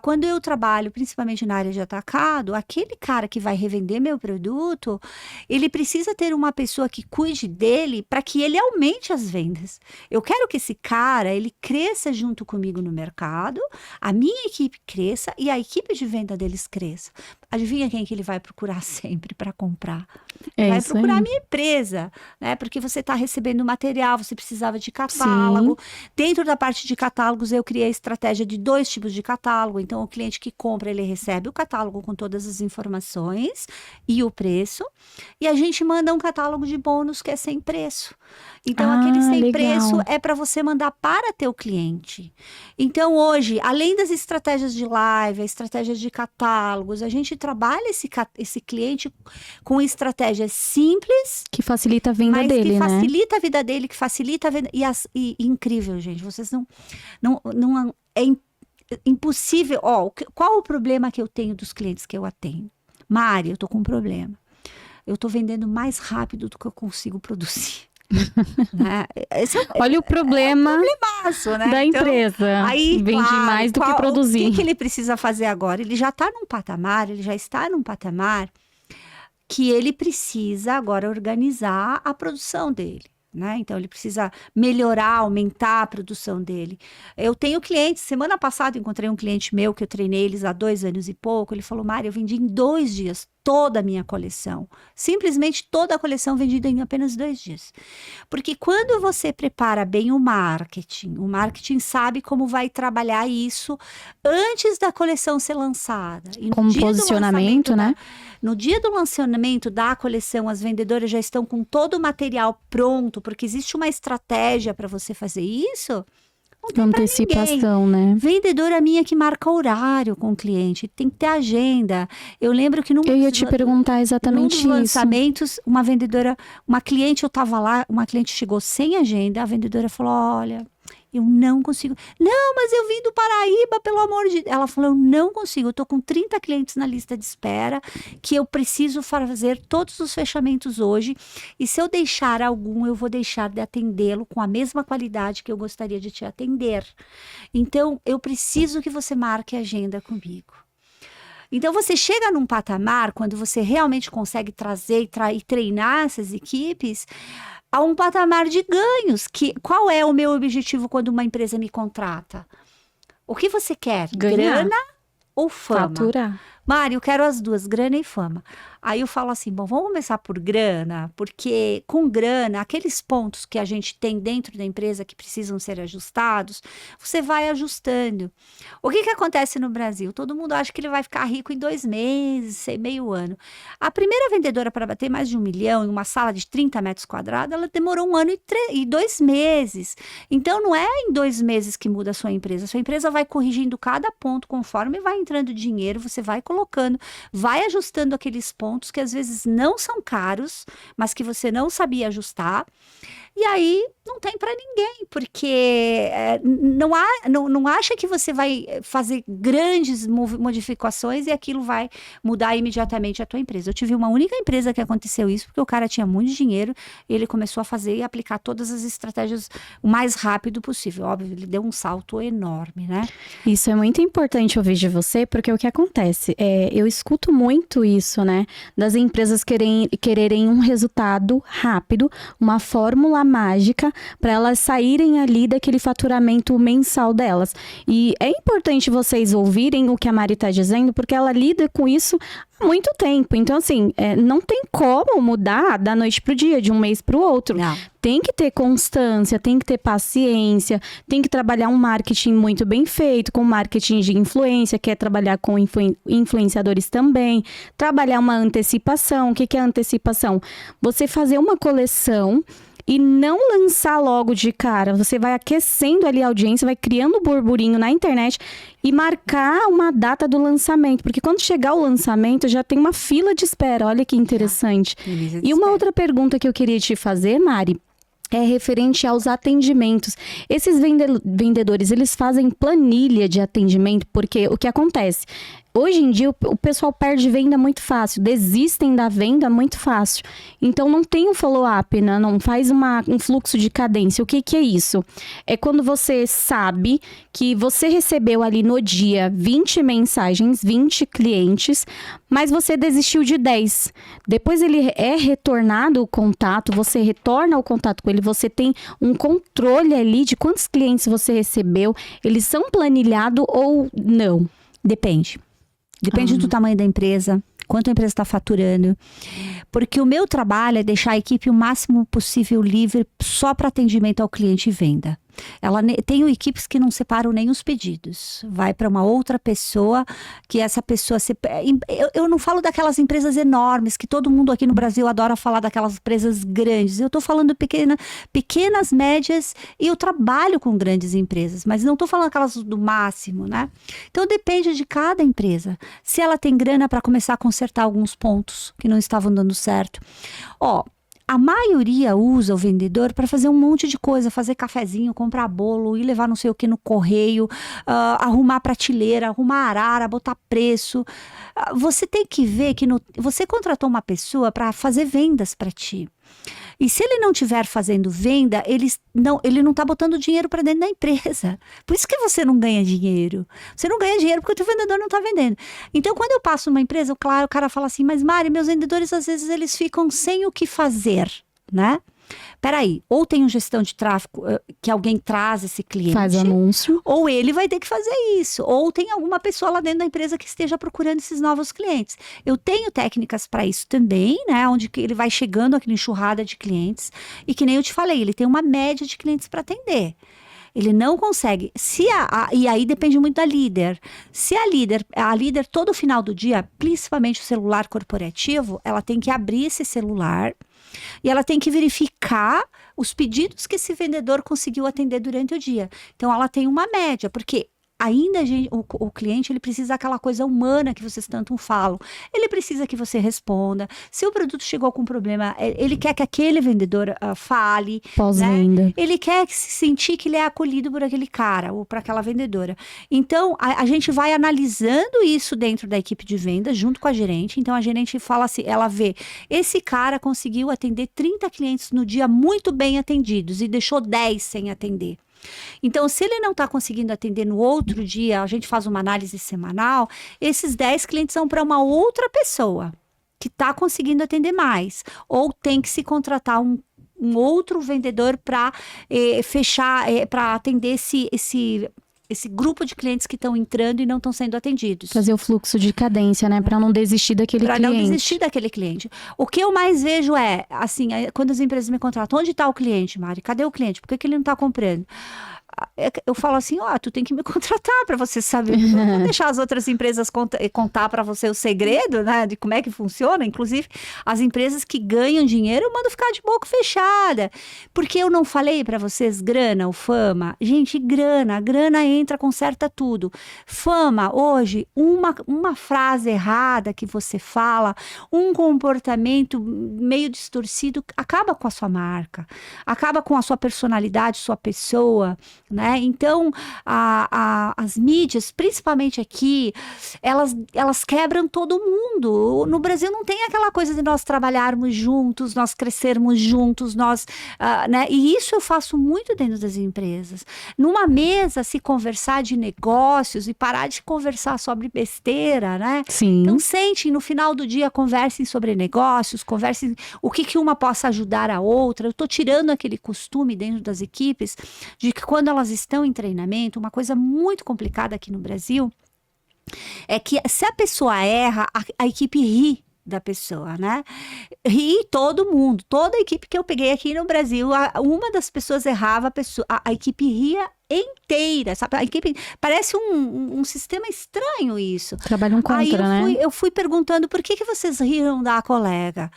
Quando eu trabalho, principalmente na área de atacado, aquele cara que vai revender meu produto, ele precisa ter uma pessoa que cuide dele para que ele aumente as vendas. Eu quero que esse cara, ele cresça junto comigo no mercado, a minha equipe cresça e a equipe de venda deles cresça. Adivinha quem que ele vai procurar sempre para comprar? Vai procurar a minha empresa, né? Porque você está recebendo material, você precisava de catálogo. Dentro da parte de catálogos, eu criei a estratégia de 2 tipos de catálogo. Então, o cliente que compra, ele recebe o catálogo com todas as informações e o preço. E a gente manda um catálogo de bônus que é sem preço. Então, aquele sem preço é para você mandar para teu cliente. Então, hoje, além das estratégias de live, a estratégia de catálogos, a gente trabalha esse cliente com estratégias simples. Que facilita a venda dele, que né? facilita a vida dele, que facilita a venda. E incrível, gente. Vocês não é impossível. Qual o problema que eu tenho dos clientes que eu atendo? Mari, eu tô com um problema. Eu tô vendendo mais rápido do que eu consigo produzir. Né? Olha o problema né? da empresa. Aí, vende mais do que produzir. O que ele precisa fazer agora? Ele já está num patamar que ele precisa agora organizar a produção dele. Né? Então, ele precisa melhorar, aumentar a produção dele. Eu tenho clientes, semana passada encontrei um cliente meu que eu treinei eles há 2 anos e pouco. Ele falou, Mari, eu vendi em 2 dias toda a minha coleção. Simplesmente toda a coleção vendida em apenas 2 dias. Porque quando você prepara bem o marketing sabe como vai trabalhar isso antes da coleção ser lançada. E com posicionamento, né? No dia do lançamento da coleção, as vendedoras já estão com todo o material pronto, porque existe uma estratégia para você fazer isso. Não tem antecipação, né? Vendedora minha que marca horário com o cliente, tem que ter agenda. Eu lembro que eu ia te perguntar exatamente isso. Num dos lançamentos, uma cliente, eu tava lá, uma cliente chegou sem agenda, a vendedora falou, olha, eu não consigo. Não, mas eu vim do Paraíba, pelo amor de Deus. Ela falou, eu não consigo, eu tô com 30 clientes na lista de espera, que eu preciso fazer todos os fechamentos hoje, e se eu deixar algum, eu vou deixar de atendê-lo com a mesma qualidade que eu gostaria de te atender. Então, eu preciso que você marque agenda comigo. Então, você chega num patamar, quando você realmente consegue trazer e treinar essas equipes, a um patamar de ganhos. Qual é o meu objetivo quando uma empresa me contrata? O que você quer? Ganhar. Grana ou fama? Faturar. Mari, eu quero as duas, grana e fama. Aí eu falo assim, bom, vamos começar por grana, porque com grana, aqueles pontos que a gente tem dentro da empresa que precisam ser ajustados, você vai ajustando. O que que acontece no Brasil? Todo mundo acha que ele vai ficar rico em 2 meses, meio ano. A primeira vendedora para bater mais de 1 milhão em uma sala de 30 metros quadrados, ela demorou 1 ano e 2 meses. Então, não é em 2 meses que muda a sua empresa. A sua empresa vai corrigindo cada ponto conforme vai entrando dinheiro, você vai colocando, vai ajustando aqueles pontos que às vezes não são caros, mas que você não sabia ajustar. E aí não tem para ninguém, porque não acha que você vai fazer grandes modificações e aquilo vai mudar imediatamente a tua empresa. Eu tive uma única empresa que aconteceu isso, porque o cara tinha muito dinheiro, ele começou a fazer e aplicar todas as estratégias o mais rápido possível. Óbvio, ele deu um salto enorme, né? Isso é muito importante ouvir de você, porque o que acontece? Eu escuto muito isso, né? Das empresas quererem um resultado rápido, uma fórmula mágica para elas saírem ali daquele faturamento mensal delas. E é importante vocês ouvirem o que a Mari está dizendo, porque ela lida com isso há muito tempo. Então, assim, não tem como mudar da noite pro dia, de um mês pro outro. Não. Tem que ter constância, tem que ter paciência, tem que trabalhar um marketing muito bem feito, com marketing de influência, que é trabalhar com influenciadores também, trabalhar uma antecipação. O que que é antecipação? Você fazer uma coleção e não lançar logo de cara. Você vai aquecendo ali a audiência, vai criando burburinho na internet e marcar uma data do lançamento. Porque quando chegar o lançamento, já tem uma fila de espera. Olha que interessante. E uma outra pergunta que eu queria te fazer, Mari, é referente aos atendimentos. Esses vendedores, eles fazem planilha de atendimento, porque o que acontece? Hoje em dia, o pessoal perde venda muito fácil, desistem da venda muito fácil. Então, não tem um follow-up, né? Não faz um fluxo de cadência. O que que é isso? É quando você sabe que você recebeu ali no dia 20 mensagens, 20 clientes, mas você desistiu de 10. Depois ele é retornado o contato, você retorna o contato com ele, você tem um controle ali de quantos clientes você recebeu, eles são planilhados ou não? Depende. Depende do tamanho da empresa, quanto a empresa está faturando. Porque o meu trabalho é deixar a equipe o máximo possível livre só para atendimento ao cliente e venda. Tenho equipes que não separam nem os pedidos. Vai para uma outra pessoa, que essa pessoa... Eu não falo daquelas empresas enormes, que todo mundo aqui no Brasil adora falar daquelas empresas grandes. Eu estou falando pequenas, médias, e eu trabalho com grandes empresas, mas não estou falando aquelas do máximo, né? Então depende de cada empresa. Se ela tem grana para começar a consertar alguns pontos que não estavam dando certo. A maioria usa o vendedor para fazer um monte de coisa, fazer cafezinho, comprar bolo, ir levar não sei o que no correio, arrumar prateleira, arrumar arara, botar preço. Você tem que ver que você contratou uma pessoa para fazer vendas para ti. E se ele não estiver fazendo venda, ele não está botando dinheiro para dentro da empresa. Por isso que você não ganha dinheiro. Você não ganha dinheiro porque o teu vendedor não está vendendo. Então, quando eu passo numa empresa, claro, o cara fala assim, mas Mari, meus vendedores, às vezes, eles ficam sem o que fazer, né? Peraí, ou tem um gestão de tráfego que alguém traz esse cliente. Faz anúncio. Ou ele vai ter que fazer isso. Ou tem alguma pessoa lá dentro da empresa que esteja procurando esses novos clientes. Eu tenho técnicas para isso também, né? Onde ele vai chegando aqui na enxurrada de clientes. E que nem eu te falei, ele tem uma média de clientes para atender. Ele não consegue. E aí depende muito da líder. Se a líder todo final do dia, principalmente o celular corporativo, ela tem que abrir esse celular e ela tem que verificar os pedidos que esse vendedor conseguiu atender durante o dia. Então ela tem uma média, porque ainda o cliente ele precisa daquela coisa humana que vocês tanto falam. Ele precisa que você responda. Se o produto chegou com problema, ele quer que aquele vendedor fale. Pós-venda. Né? Ele quer sentir que ele é acolhido por aquele cara ou por aquela vendedora. Então, a gente vai analisando isso dentro da equipe de venda, junto com a gerente. Então, a gerente fala assim, ela vê, esse cara conseguiu atender 30 clientes no dia muito bem atendidos e deixou 10 sem atender. Então, se ele não está conseguindo atender no outro dia, a gente faz uma análise semanal, esses 10 clientes são para uma outra pessoa que está conseguindo atender mais. Ou tem que se contratar um outro vendedor para fechar, para atender esse grupo de clientes que estão entrando e não estão sendo atendidos. Fazer o fluxo de cadência, né? Para não desistir daquele cliente. Para não desistir daquele cliente. O que eu mais vejo é, assim, quando as empresas me contratam, onde está o cliente, Mari? Cadê o cliente? Por que ele não está comprando? Eu falo assim, tu tem que me contratar para você saber. Não vou deixar as outras empresas contar para você o segredo, né, de como é que funciona. Inclusive, as empresas que ganham dinheiro, eu mando ficar de boca fechada. Porque eu não falei para vocês grana ou fama? Gente, grana entra, conserta tudo. Fama, hoje, uma frase errada que você fala, um comportamento meio distorcido, acaba com a sua marca, acaba com a sua personalidade, sua pessoa, né? Então, as mídias, principalmente aqui, elas quebram todo mundo. No Brasil não tem aquela coisa de nós trabalharmos juntos, nós crescermos juntos, né? E isso eu faço muito dentro das empresas. Numa mesa, se conversar de negócios e parar de conversar sobre besteira, né? Sim. Então, sentem, no final do dia, conversem sobre negócios, conversem o que uma possa ajudar a outra. Eu estou tirando aquele costume dentro das equipes de que quando elas estão em treinamento, uma coisa muito complicada aqui no Brasil é que se a pessoa erra, a equipe ri da pessoa, né? Ri todo mundo, toda a equipe que eu peguei aqui no Brasil, uma das pessoas errava, a equipe ria inteira, sabe? A equipe parece um sistema estranho isso. Trabalham contra, né? Eu fui perguntando por que vocês riram da colega.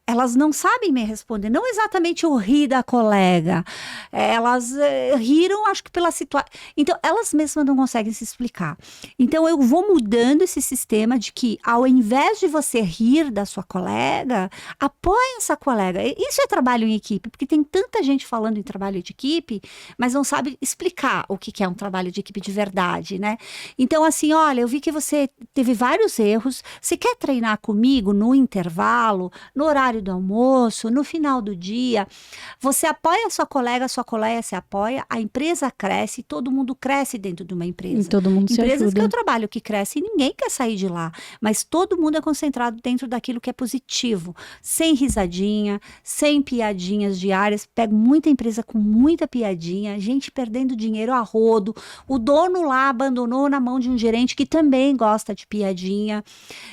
Elas não sabem me responder, não exatamente eu ri da colega, elas riram, acho que pela situação, então elas mesmas não conseguem se explicar. Então eu vou mudando esse sistema de que ao invés de você rir da sua colega, apoie essa colega. Isso é trabalho em equipe, porque tem tanta gente falando em trabalho de equipe, mas não sabe explicar o que é um trabalho de equipe de verdade, né? Então assim, olha, eu vi que você teve vários erros, você quer treinar comigo no intervalo, no horário do almoço, no final do dia, você apoia a sua colega se apoia, a empresa cresce, todo mundo cresce dentro de uma empresa. E todo mundo se ajuda. Empresas que eu trabalho que crescem, ninguém quer sair de lá, mas todo mundo é concentrado dentro daquilo que é positivo, sem risadinha, sem piadinhas diárias. Pego muita empresa com muita piadinha, gente perdendo dinheiro a rodo, o dono lá abandonou na mão de um gerente que também gosta de piadinha,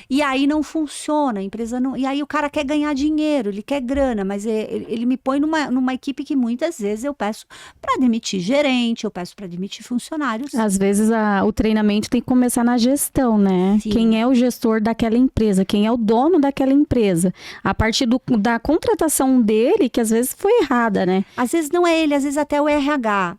e aí não funciona, a empresa não, e aí o cara quer ganhar dinheiro, ele quer grana, mas ele me põe numa equipe que muitas vezes eu peço para demitir gerente, eu peço para demitir funcionários. Às vezes o treinamento tem que começar na gestão, né? Sim. Quem é o gestor daquela empresa, quem é o dono daquela empresa. A partir da contratação dele, que às vezes foi errada, né? Às vezes não é ele, às vezes até o RH.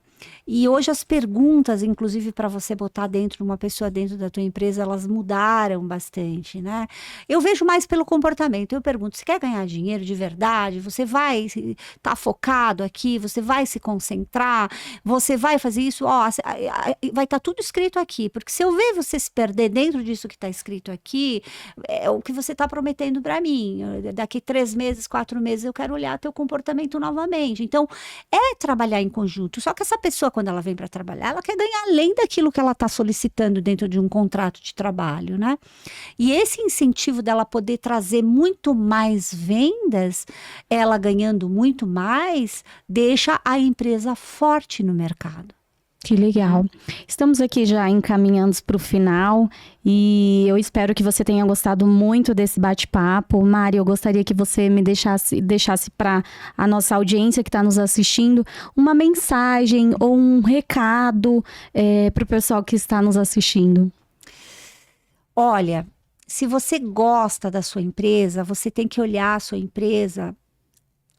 E hoje as perguntas, inclusive para você botar dentro uma pessoa dentro da tua empresa, elas mudaram bastante, né? Eu vejo mais pelo comportamento. Eu pergunto, você quer ganhar dinheiro de verdade? Você vai estar focado aqui? Você vai se concentrar? Você vai fazer isso? Vai estar tudo escrito aqui. Porque se eu ver você se perder dentro disso que está escrito aqui, é o que você está prometendo para mim. Daqui 3 meses, 4 meses, eu quero olhar teu comportamento novamente. Então, é trabalhar em conjunto. Só que essa pessoa, quando ela vem para trabalhar, ela quer ganhar além daquilo que ela está solicitando dentro de um contrato de trabalho, né? E esse incentivo dela poder trazer muito mais vendas, ela ganhando muito mais, deixa a empresa forte no mercado. Que legal. Estamos aqui já encaminhando para o final e eu espero que você tenha gostado muito desse bate-papo. Mari, eu gostaria que você me deixasse para a nossa audiência que está nos assistindo uma mensagem ou um recado para o pessoal que está nos assistindo. Olha, se você gosta da sua empresa, você tem que olhar a sua empresa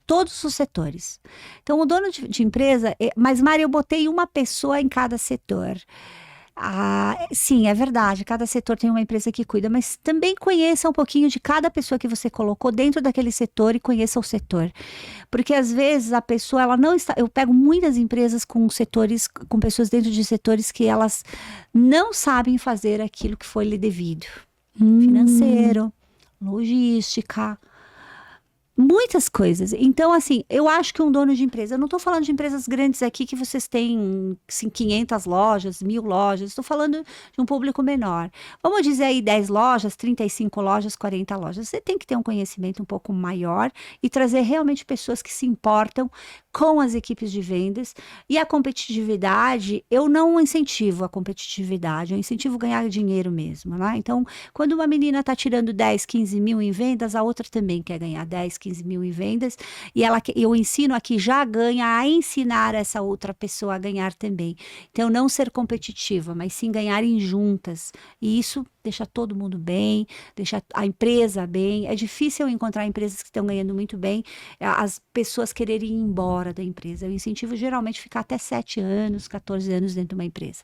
todos os setores. Então, o dono de empresa, mas Mari, eu botei uma pessoa em cada setor. Sim, é verdade, cada setor tem uma empresa que cuida, mas também conheça um pouquinho de cada pessoa que você colocou dentro daquele setor e conheça o setor. Porque às vezes a pessoa, ela não está, eu pego muitas empresas com setores, com pessoas dentro de setores que elas não sabem fazer aquilo que foi lhe devido. Financeiro, logística, muitas coisas. Então, assim, eu acho que um dono de empresa, eu não estou falando de empresas grandes aqui que vocês têm 500 lojas, 1000 lojas, estou falando de um público menor. Vamos dizer aí 10 lojas, 35 lojas, 40 lojas. Você tem que ter um conhecimento um pouco maior e trazer realmente pessoas que se importam com as equipes de vendas. E a competitividade, eu não incentivo a competitividade, eu incentivo ganhar dinheiro mesmo, né? Então, quando uma menina está tirando 10, 15 mil em vendas, a outra também quer ganhar 10, 15 mil em vendas, e eu ensino a que já ganha a ensinar essa outra pessoa a ganhar também. Então, não ser competitiva, mas sim ganharem juntas. E isso deixa todo mundo bem, deixa a empresa bem. É difícil encontrar empresas que estão ganhando muito bem, as pessoas quererem ir embora da empresa. Eu incentivo geralmente ficar até 7 anos, 14 anos dentro de uma empresa.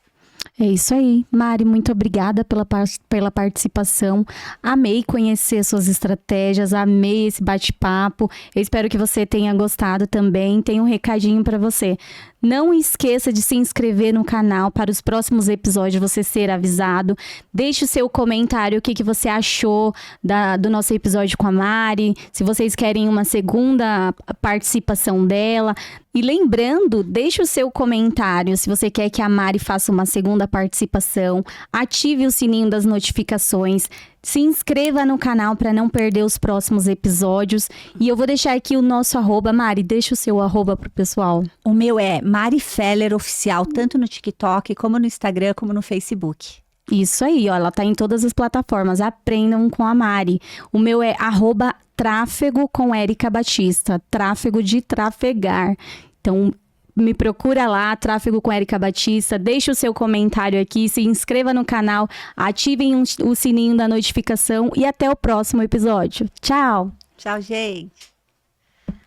É isso aí. Mari, muito obrigada pela participação. Amei conhecer suas estratégias, amei esse bate-papo. Eu espero que você tenha gostado também. Tem um recadinho para você. Não esqueça de se inscrever no canal para os próximos episódios você ser avisado. Deixe o seu comentário, o que você achou do nosso episódio com a Mari. Se vocês querem uma segunda participação dela. E lembrando, deixe o seu comentário se você quer que a Mari faça uma segunda participação. Ative o sininho das notificações. Se inscreva no canal para não perder os próximos episódios. E eu vou deixar aqui o nosso arroba. Mari, deixa o seu arroba pro pessoal. O meu é Mari Feller Oficial, tanto no TikTok, como no Instagram, como no Facebook. Isso aí, ó, ela tá em todas as plataformas. Aprendam com a Mari. O meu é @tráfego com Érica Batista. Tráfego de trafegar. Então, me procura lá, Tráfego com Érica Batista. Deixe o seu comentário aqui, se inscreva no canal, ativem o sininho da notificação e até o próximo episódio. Tchau! Tchau, gente!